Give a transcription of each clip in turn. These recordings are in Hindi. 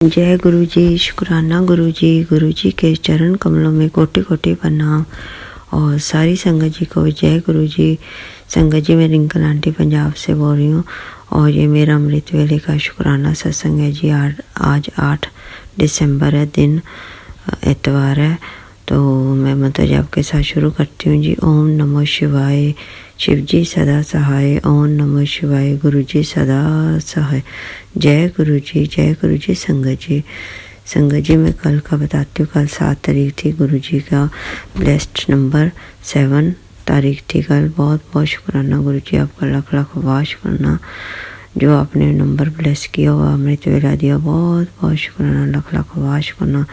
जय गुरु जी, शुक्राना गुरु जी के चरण कमलों में कोटि कोटि प्रणाम। और सारी संगत जी को जय गुरु जी। संगत जी, मैं रिंकल आंटी पंजाब से बोल रही हूँ और ये मेरा अमृत वेले का शुक्राना सत्संग है जी। आज 8 दिसंबर है, दिन एतवार है। तो मैं मंत्र जाप के साथ शुरू करती हूँ जी। ओम नमो शिवाय, शिव जी सदा सहाय। ओम नमो शिवाय, गुरु जी सदा सहाय। जय गुरु जी। संगत जी मैं कल का बताती हूँ। कल 7 तारीख थी, गुरु जी का ब्लेस्ड नंबर 7 तारीख थी कल। बहुत बहुत शुक्राना गुरु जी, आपका लाख लाख वाह शुक्राना। जो आपने नंबर ब्लेस किया हुआ, अमृत वेला दिया, बहुत बहुत शुक्राना, लाख लाख वाह शुक्राना।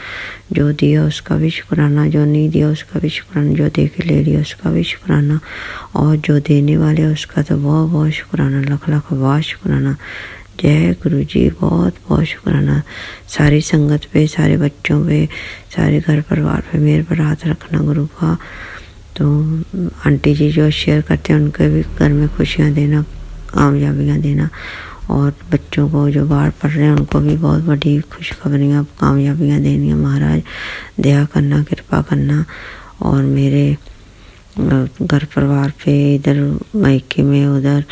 जो दिया उसका भी शुक्राना, जो नहीं दिया उसका भी शुक्राना, जो दे के ले लिया उसका भी शुक्राना, और जो देने वाले उसका तो बहुत बहुत शुक्राना, लाख लाख वाह शुक्राना। जय गुरु जी, बहुत बहुत शुक्राना। सारी संगत पे, सारे बच्चों पे, सारे घर परिवार पे मेरे पर हाथ रखना गुरु का। तो आंटी जी जो शेयर करते हैं उनके भी घर में खुशियाँ देना, कामयाबियाँ देना, और बच्चों को जो बाहर पढ़ रहे हैं उनको भी बहुत बड़ी खुशखबरियाँ, कामयाबियाँ देनी है। महाराज दया करना, कृपा करना। और मेरे घर परिवार पे, इधर मायके में, उधर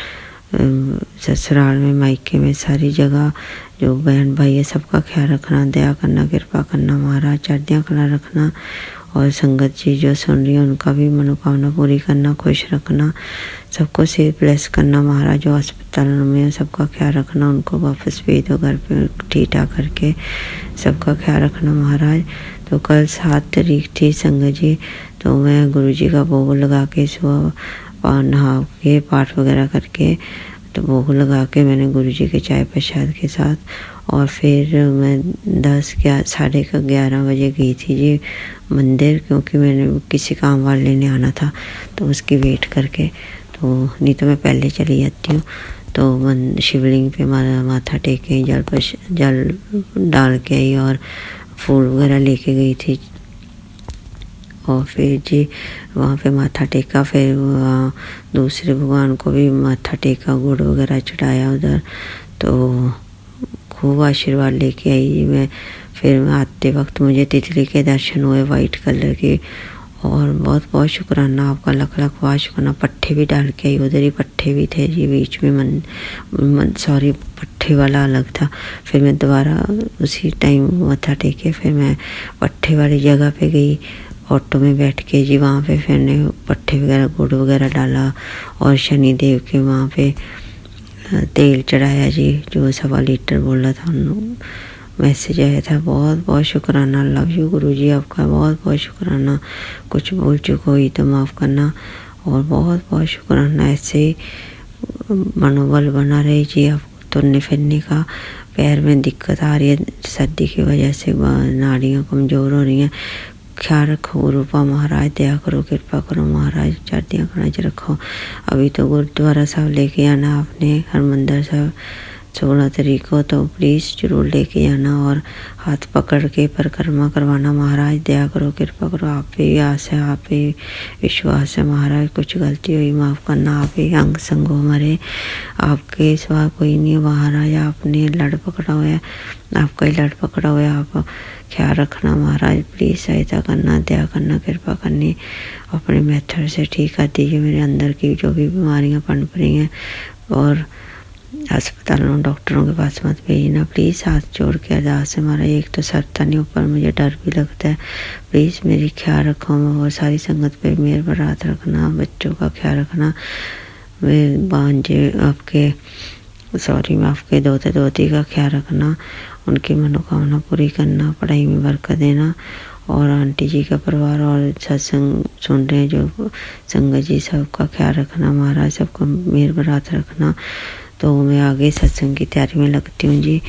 ससुराल में, मायके में, सारी जगह जो बहन भाई है सबका ख्याल रखना, दया करना, कृपा करना। महाराज चढ़दियाँ कला रखना। और संगत जी जो सुन रही है उनका भी मनोकामना पूरी करना, खुश रखना, सबको सेफ ब्लेस करना। महाराज जो अस्पताल में सबका ख्याल रखना, उनको वापस भेज दो घर पे ठीक ठाक करके, सबका ख्याल रखना महाराज। तो कल 7 तारीख थी संगत जी। तो मैं गुरु जी का भोग लगा के सुबह नहा के पाठ वगैरह करके, तो भोग लगा के मैंने गुरु जी के चाय प्रसाद के साथ, और फिर मैं 11:30 बजे गई थी जी मंदिर, क्योंकि मैंने किसी काम वाले लेने आना था तो उसकी वेट करके। तो नहीं तो मैं पहले चली जाती हूँ। तो शिवलिंग पे माथा टेके, जल डाल के आई और फूल वगैरह लेके गई थी। और फिर जी वहाँ पे माथा टेका, फिर वहाँ दूसरे भगवान को भी माथा टेका, गुड़ वगैरह चढ़ाया उधर। तो खूब आशीर्वाद लेके आई जी मैं। फिर आते वक्त मुझे तितली के दर्शन हुए वाइट कलर के, और बहुत बहुत शुक्राना आपका, लाख लाख वाह शुक्राना। पट्टे भी डाल के आई, उधर ही पट्टे भी थे जी बीच में, पट्टे वाला अलग था। फिर मैं दोबारा उसी टाइम माथा टेके फिर मैं पट्टे वाली जगह पे गई, ऑटो में बैठ के जी। वहाँ पे फिर ने पट्टे वगैरह, गुड़ वगैरह डाला, और शनि देव के वहाँ पे तेल चढ़ाया जी, जो 1.25 लीटर बोला था, मैसेज आया था। बहुत बहुत शुक्राना, लव यू गुरु जी, आपका बहुत बहुत शुक्राना। कुछ भूल चूक हुई तो माफ़ करना, और बहुत बहुत शुक्राना। ऐसे ही मनोबल बना रहे जी आपको तुरने फिरने का। पैर में दिक्कत आ रही है सर्दी की वजह से, नाड़ियाँ कमज़ोर हो रही हैं, ख्याल रखो गुरुपा महाराज, दया करो, कृपा करो महाराज, चढ़दियाँ कड़ा रखो। अभी तो गुरुद्वारा साहब लेके आना आपने, हरमंदिर साहब 16 तारीख को, तो प्लीज़ जरूर लेके आना और हाथ पकड़ के परिक्रमा करवाना। महाराज दया करो, कृपा करो, आप पे आस है, आप पे विश्वास है महाराज। कुछ गलती हुई माफ़ करना, आप ही अंग संग हो मरे, आपके सिवा कोई नहीं महाराज। आपने लड़ पकड़ा हुआ है, आपका ही लड़ पकड़ा हुआ है, आप ख्याल रखना महाराज। प्लीज़ सहायता करना, दया करना, कृपा करनी, अपने मेथड से ठीक कर दीजिए मेरे अंदर की जो भी बीमारियां पनप रही हैं। और अस्पतालों, डॉक्टरों के पास मत भेजना प्लीज़, हाथ जोड़ के अरदास है महाराज। एक तो सरता नहीं, ऊपर मुझे डर भी लगता है। प्लीज़ मेरी ख्याल रखो, और सारी संगत पे मेरे पर हाथ रखना, बच्चों का ख्याल रखना। मैं भांजे आपके मैं आपके दोती का ख्याल रखना, उनकी मनोकामना पूरी करना, पढ़ाई में बरकत देना। और आंटी जी का परिवार और सत्संग सुन रहे हैं जो संगत जी, सबका ख्याल रखना महाराज, सबको मेरे पर हाथ रखना। तो मैं आगे सत्संग की तैयारी में लगती हूँ जी।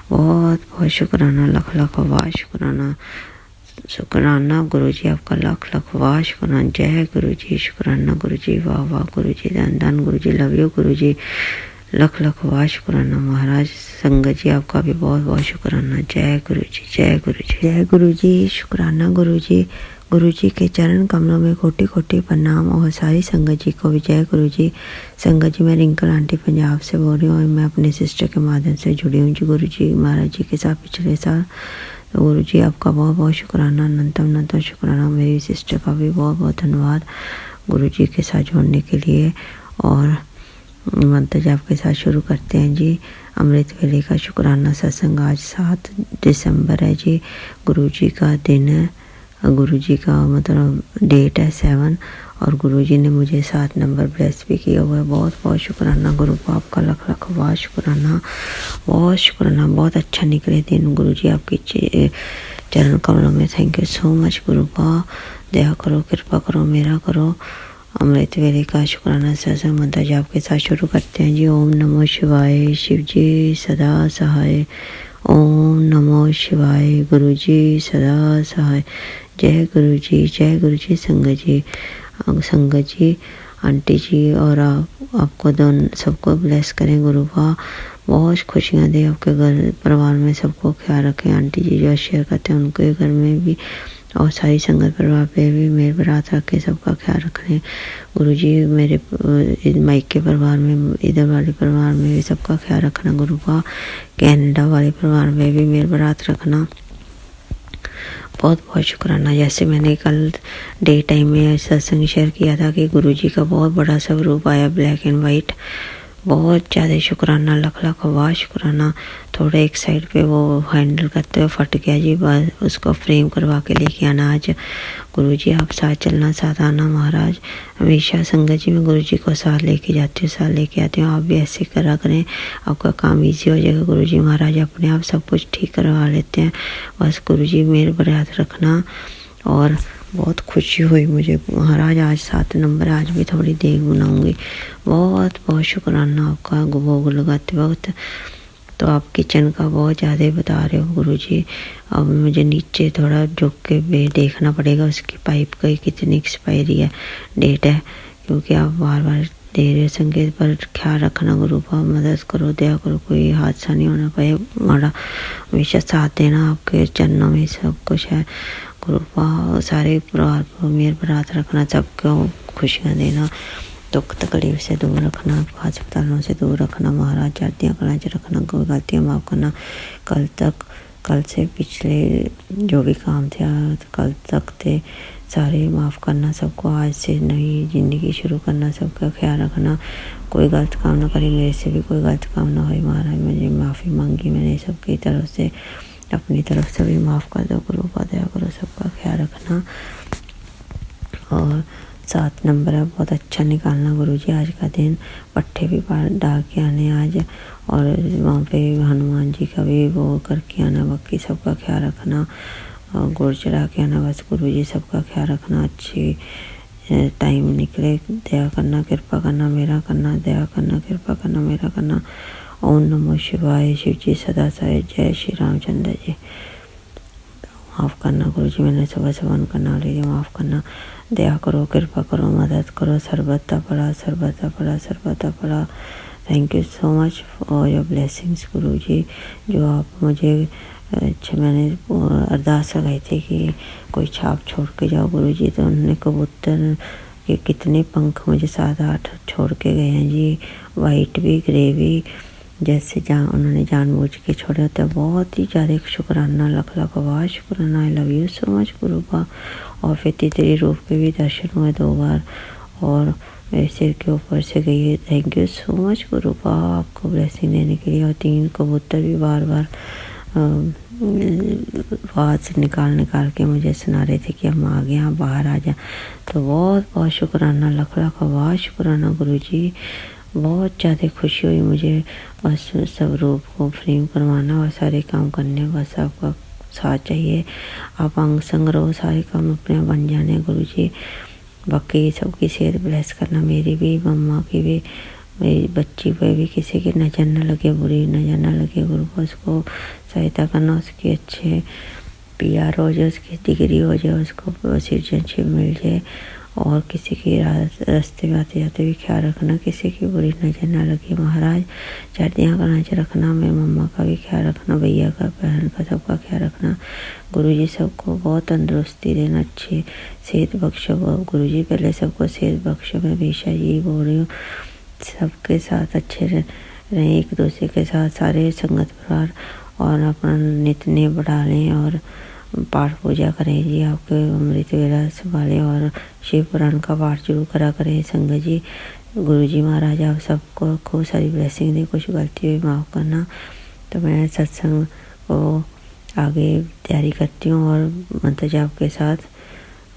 बहुत बहुत शुक्राना, लाख लाख वाह शुक्राना। गुरु जी, आपका लाख लाख वाह शुक्राना। जय गुरु जी, शुक्राना गुरु जी, वाह वाह गुरु जी, धन धन गुरु जी, लव यू गुरु जी, लाख लाख वाह शुक्राना महाराज। संगत जी आपका भी बहुत बहुत शुक्राना। जय गुरु जी, जय गुरु जी, जय गुरु जी, शुक्राना गुरु जी। गुरु जी के चरण कमलों में कोटि कोटि प्रणाम और सारी संगत जी को विजय गुरु जी। संगत जी मैं रिंकल आंटी पंजाब से बोल रही हूँ और मैं अपने सिस्टर के माध्यम से जुड़ी हूँ जी गुरु जी महाराज जी के साथ पिछले साल। तो गुरु जी आपका बहुत बहुत शुक्राना, अनंतम अनंतम शुक्राना। मेरी सिस्टर का भी बहुत बहुत धन्यवाद गुरु जी के साथ जोड़ने के लिए। और मंत्र जाप के साथ शुरू करते हैं जी। अमृत वेले का शुक्राना सत्संग आज 7 दिसंबर है जी। गुरु जी का दिन है, गुरु जी का मतलब डेट है 7 और गुरु जी ने मुझे 7 नंबर ब्लेस भी किया हुआ है। बहुत बहुत शुक्राना गुरु को, आपका लख लख बहुत शुक्राना, बहुत शुक्राना। बहुत अच्छा निकले दिन गुरु जी आपकी चरण कमलों में। थैंक यू सो मच गुरु का। दया करो, कृपा करो, मेरा करो। अमृत वेले का शुक्राना सत्संग मंत्र जाप के साथ शुरू करते हैं जी। ओम नमो शिवाय, शिव जी सदा सहाय। ओम नमो शिवाय, गुरु जी सदा सहाय। जय गुरु जी, जय गुरु जी। संगत जी आंटी जी और आपको दोनों सबको ब्लेस करें गुरु का। बहुत खुशियाँ दे आपके घर परिवार में, सबको ख्याल रखें। आंटी जी जो शेयर करते हैं उनके घर में भी और सारी संगत परिवार पे भी मेरे बरात रख के सबका ख्याल रखने गुरु जी। मेरे मायके परिवार में, इधर वाले परिवार में भी सबका ख्याल रखना गुरु का। कनाडा वाले परिवार में भी मेरे बरात रखना। बहुत बहुत शुक्राना। जैसे मैंने कल डे टाइम में सत्संग शेयर किया था कि गुरु जी का बहुत बड़ा स्वरूप आया ब्लैक एंड वाइट। बहुत ज़्यादा शुक्राना, लख लख वाह शुक्राना। थोड़ा एक साइड पे वो हैंडल करते हुए फट गया जी, बस उसको फ्रेम करवा के लेके आना। आज गुरु जी आप साथ चलना, साथ आना महाराज। हमेशा संगत जी में गुरु जी को साथ लेके जाती हूँ, साथ लेके आती हूँ। आप भी ऐसे करा करें, आपका काम इजी हो जाएगा। गुरु जी महाराज अपने आप सब कुछ ठीक करवा लेते हैं। बस गुरु जी मेरे पर हाथ रखना। और बहुत खुशी हुई मुझे महाराज, आज 7 नंबर, आज भी थोड़ी देर बनाऊंगी। बहुत बहुत शुक्राना आपका भोग लगाते वक्त। तो आप किचन का बहुत ज़्यादा बता रहे हो गुरु जी। अब मुझे नीचे थोड़ा झुक के भी देखना पड़ेगा उसकी पाइप का कितनी एक्सपायरी है, डेट है, क्योंकि आप बार बार दे रहे संगीत पर ख्याल रखना गुरु का। मदद करो, दया करो, कोई हादसा नहीं होना पाए हमारा। हमेशा साथ देना, आपके चरणों में सब कुछ है गुरु का। सारे परिवार को मेरे बरात रखना, सबको खुशियाँ देना, दुख तकलीफ से दूर रखना, अस्पतालों से दूर रखना महाराज। जातियाँ कलां च रखना, कोई गलतियाँ माफ़ करना। कल से पिछले जो भी काम थे कल तक थे सारे माफ़ करना सबको। आज से नई ज़िंदगी शुरू करना, सबका ख्याल रखना। कोई गलत काम ना करें, मेरे से भी कोई गलत काम ना हो महाराज। मुझे माफ़ी मांगी मैंने सबकी तरफ से, अपनी तरफ से भी माफ़ कर दो गुरु का। दया करो, सबका ख्याल रखना। और 7 नंबर है, बहुत अच्छा निकालना गुरु जी आज का दिन। पट्टे भी डाल के आने आज, और वहाँ पे हनुमान जी का भी वो करके आना। बाकी सबका ख्याल रखना, गुड़ चढ़ा के आना। बस गुरु जी सबका ख्याल रखना। अच्छी टाइम निकले, दया करना, कृपा करना, मेरा करना, दया करना, कृपा करना, मेरा करना। ओम नमो शिवाय, शिव जी सदा सहाय। जय श्री रामचंद्र जी। माफ़ करना गुरु जी, मैंने सुबह सेवन करना लीजिए, माफ़ करना। दया करो, कृपा करो, मदद करो। सर्वथा पड़ा, सर्वथा पड़ा, सर्वथा पड़ा। Thank you so much for your blessings गुरु जी। जो आप मुझे मैंने अरदास लगाई थी कि कोई छाप छोड़ के जाओ गुरु जी, तो उन्होंने कबूतर के कितने पंख मुझे 7-8 छोड़ के गए हैं जी। वाइट भी, ग्रे भी, जैसे उन्होंने जानबूझ के छोड़े होते हैं। बहुत ही ज़्यादा शुक्राना, लख लख वाह शुक्राना। I love you so much गुरु का। और फिर तीसरी रूप पे भी दर्शन हुए 2 बार और मेरे सिर के ऊपर से गई है। थैंक यू सो मच गुरु का, आपको ब्लेसिंग देने के लिए। और 3 कबूतर भी बार बार आवाज़ निकाल के मुझे सुना रहे थे कि हम आ गए, यहाँ बाहर आ जा। तो बहुत बहुत शुक्राना, लख लख वाह शुक्राना गुरु जी। बहुत ज़्यादा खुशी हुई मुझे। बस सब रूप को फ्रेम करवाना और सारे काम करने, बस आपका साथ चाहिए। आप अंग संग रहो, सारे काम अपने आप बन जाने गुरु जी। बाकी सबकी सेहत ब्लेस करना, मेरी भी, मम्मा की भी, मेरी बच्ची पे भी किसी की नज़र न लगे, बुरी नज़र न लगे गुरु को। उसको सहायता करना, उसकी अच्छे PR हो जाए, उसकी डिग्री हो जाए, उसको सिटीजनशिप मिल जाए। और किसी की रास्ते में आते जाते भी ख्याल रखना, किसी की बुरी नज़र ना लगे महाराज। सर्दियाँ का नजर रखना, मेरी मम्मा का भी ख्याल रखना, भैया का, बहन का, सबका ख्याल रखना। गुरुजी सबको बहुत तंदुरुस्ती देना, अच्छी सेहत बख्शो गुरुजी। पहले सबको सेहत बख्शो, मैं हमेशा यही बोल रही हूँ। सबके साथ अच्छे रहें, एक दूसरे के साथ सारे संगत परिवार, और अपना नित्य नेम बढ़ा लें और पाठ पूजा करें जी। आपके अमृत वेला संभालें और शिव पुराण का पाठ जरूर करा करें संगत जी। गुरु जी महाराज आप सबको खूब सारी ब्लेसिंग दें, कुछ गलती हुई माफ़ करना। तो मैं सत्संग को आगे तैयारी करती हूँ और मंत्र जाप के साथ।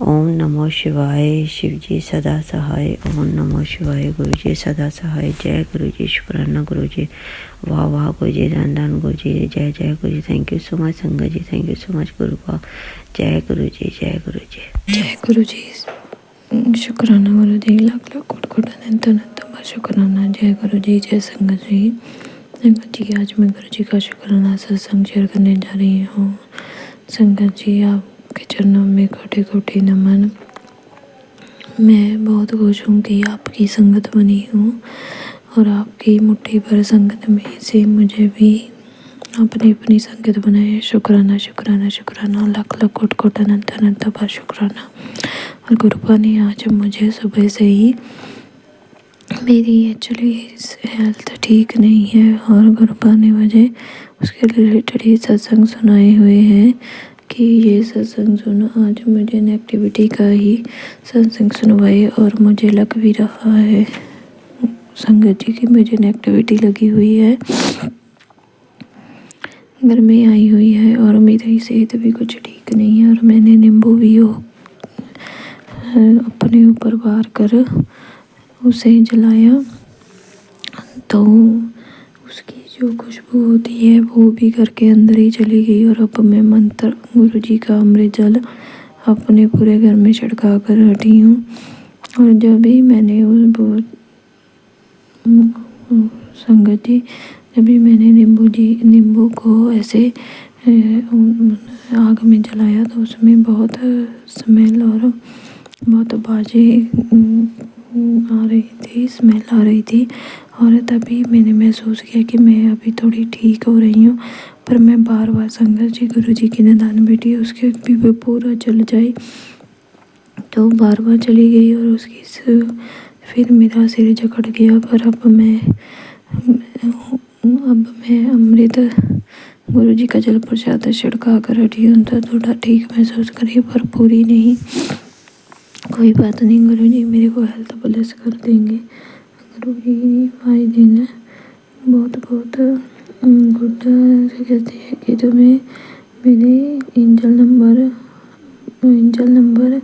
ओम नमो शिवाय, शिव जी सदा सहाय। ओम नमो शिवाय, गुरु जी सदा सहाय। जय गुरु जी, शुक्राना गुरु जी, वाह वाह गुरु जी, धन धन गुरु जी, जय जय गुरु जी। थैंक यू सो मच संगत जी, थैंक यू सो मच गुरु का। जय गुरु जी, जय गुरु जी, जय गुरु जी। शुक्राना गुरु जी, लाख लाख कोट कोट अनंत अनंत बार शुक्राना। जय गुरु जी, जय संगत जी। संगत जी, आज मैं गुरु जी का शुक्राना सत्संग शेयर करने जा रही हूँ। संगत जी, आपके चरणों में कोटि कोटि नमन। मैं बहुत खुश हूँ कि आपकी संगत बनी हूँ और आपकी मुट्ठी भर संगत में से मुझे भी अपनी अपनी संगत बनाए। शुक्राना शुक्राना शुक्राना, लाख लाख कोट कोट अनंत अनंत बार शुक्राना। और गुरुपा ने आज मुझे सुबह से ही, मेरी एक्चुअली हेल्थ ठीक नहीं है और गुरुपा ने मुझे उसके रिलेटेड ही सत्संग सुनाए हुए हैं कि ये सत्संग सुनो। आज मुझे नेगेटिविटी का ही सत्संग सुनवाए और मुझे लग भी रहा है संगत जी की मुझे नेगेटिविटी लगी हुई है, घर में आई हुई है और मेरी सेहत भी कुछ ठीक नहीं है। और मैंने नींबू भी अपने ऊपर बार कर उसे जलाया तो उसकी जो खुशबू होती है वो भी घर के अंदर ही चली गई। और अब मैं मंत्र गुरु जी का अमृत जल अपने पूरे घर में छिड़का कर हटी हूँ। और जब भी मैंने संगत जी, जब भी मैंने नींबू को ऐसे आग में जलाया तो उसमें बहुत स्मेल और बहुत बाजें आ रही थी, स्मेल आ रही थी। और तभी मैंने महसूस किया कि मैं अभी थोड़ी ठीक हो रही हूँ। पर मैं बार बार संगत जी, गुरु जी की निदान बेटी उसके भी पूरा जल जाए तो बार बार चली गई और उसकी फिर मेरा सिर जकड़ गया। पर अब मैं अमृत गुरु जी का जल प्रसाद छिड़का कर हटी हूँ तो थोड़ा ठीक महसूस करी, पर पूरी नहीं। कोई बात नहीं, गुरु जी मेरे को हेल्थ प्लस कर देंगे। गुरु जी आए दिन बहुत बहुत गुड से कहते हैं कि तुम्हें मेरे एंजल नंबर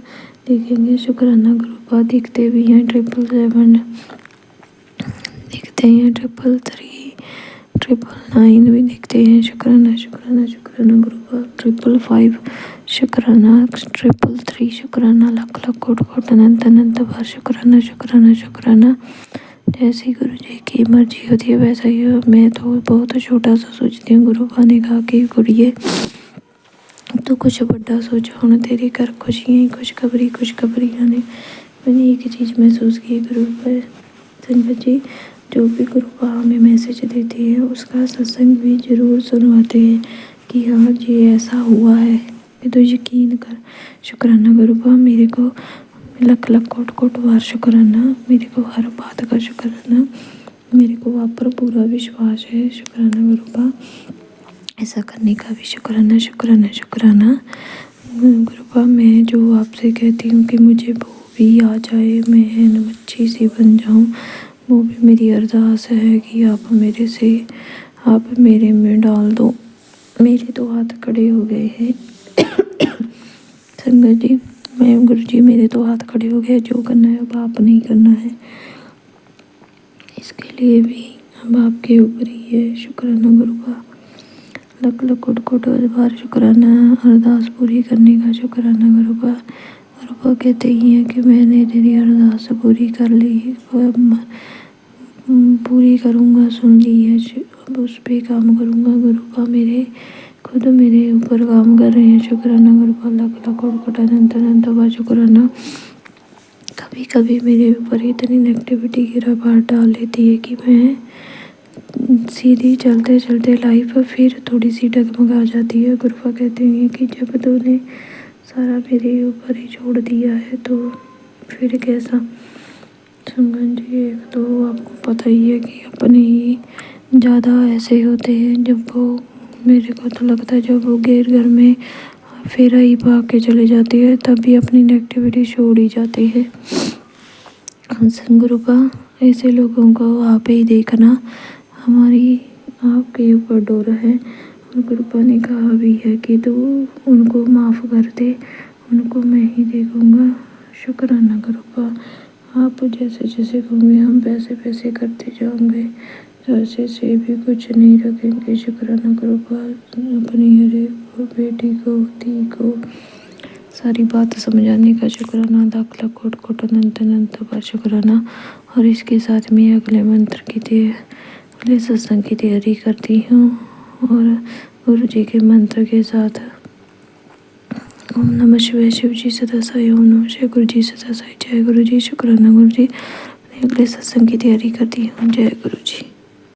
देखेंगे। शुक्राना गुरुपा, दिखते भी हैं 777, दिखते हैं 333, 999 भी दिखते हैं। शुक्राना शुक्राना शुक्राना गुरुपा, 555, शुक्राना 333, शुक्राना लाख लाख कोट कोट अनंत अनंत बार शुक्राना शुक्राना शुक्राना। जैसी गुरु जी की मर्जी होती है वैसा ही हो। मैं तो बहुत छोटा सा सोचती हूँ। गुरुपा ने कहा कि गुड़िए तो कुछ बड़ा सोचो, हुण तेरे घर खुशियाँ ही खुशखबरी आने। मैंने एक चीज़ महसूस की गुरु पर संगत जी, जो भी गुरुपा हमें मैसेज देती है उसका सत्संग भी जरूर सुनवाते हैं कि हाँ जी ऐसा हुआ है, मैं तो यकीन कर। शुक्राना गुरुपा, मेरे को लख लख कोट कोट बार शुक्राना, मेरे को हर बात का शुक्राना, मेरे को आप पर पूरा विश्वास है। शुक्राना गुरुपा, ऐसा करने का भी शुक्राना शुक्राना शुक्राना। गुरुपा, मैं जो आपसे कहती हूँ कि मुझे वो भी आ जाए, मैं अच्छी सी बन जाऊँ, वो भी मेरी अरदास है कि आप मेरे में डाल दो। मेरे तो हाथ खड़े हो गए हैं संगत जी, गुरु जी मेरे तो हाथ खड़े हो गए। जो करना है अब आप नहीं करना है, इसके लिए भी अब आपके ऊपर ही है। शुक्राना गुरुपा, लख लख कोट कोट बार शुक्राना। अरदास पूरी करने का शुक्राना गुरुपा। गुरुपा कहते ही हैं कि मैंने तेरी अरदास पूरी कर ली, पूरी करूँगा, सुन ली है, अब उस पर काम करूँगा। गुरुपा खुद मेरे ऊपर काम कर रहे हैं। शुक्राना गुरुपा, लख लख कोट कोट अनंत अनंत बार शुक्राना। कभी कभी मेरे ऊपर इतनी नेगेटिविटी गिरावट डाल देती है कि मैं सीधी चलते चलते लाइफ फिर थोड़ी सी डगमगा जाती है। गुरुपा कहते हैं कि जब तूने सारा मेरे ऊपर ही छोड़ दिया है तो फिर कैसा। संगन जी, एक तो आपको पता ही है कि अपने ही ज़्यादा ऐसे होते हैं। जब वो, मेरे को तो लगता है जब वो गैर घर में फेरा ही भाग के चले जाती है तब भी अपनी नेगेटिविटी छोड़ ही जाती है। गुरुपा, ऐसे लोगों को आप ही देखना, हमारी आपके ऊपर डोर है। और गुरुपा ने कहा भी है कि तू उनको माफ़ कर दे, उनको मैं ही देखूँगा। शुक्राना गुरुपा, आप जैसे जैसे कहोगे हम वैसे वैसे करते जाएंगे, जैसे से भी कुछ नहीं रखेंगे। शुक्राना गुरुपा, अपनी हरे बेटी को, धी को सारी बात समझाने का शुक्राना। लाख लाख कोट कोट अनंत अनंत बार शुक्राना। और इसके साथ में अगले मंत्र की अगले सत्संग की तैयारी करती हूँ और गुरु जी के मंत्र के साथ ओम नमः शिवाय, शिव जी सदा साई, ओम नमः शिवाय, गुरु जी सदा साई। जय गुरु जी। शुक्राना गुरु जी। अगले सत्संग की तैयारी करती हूँ। जय गुरु जी।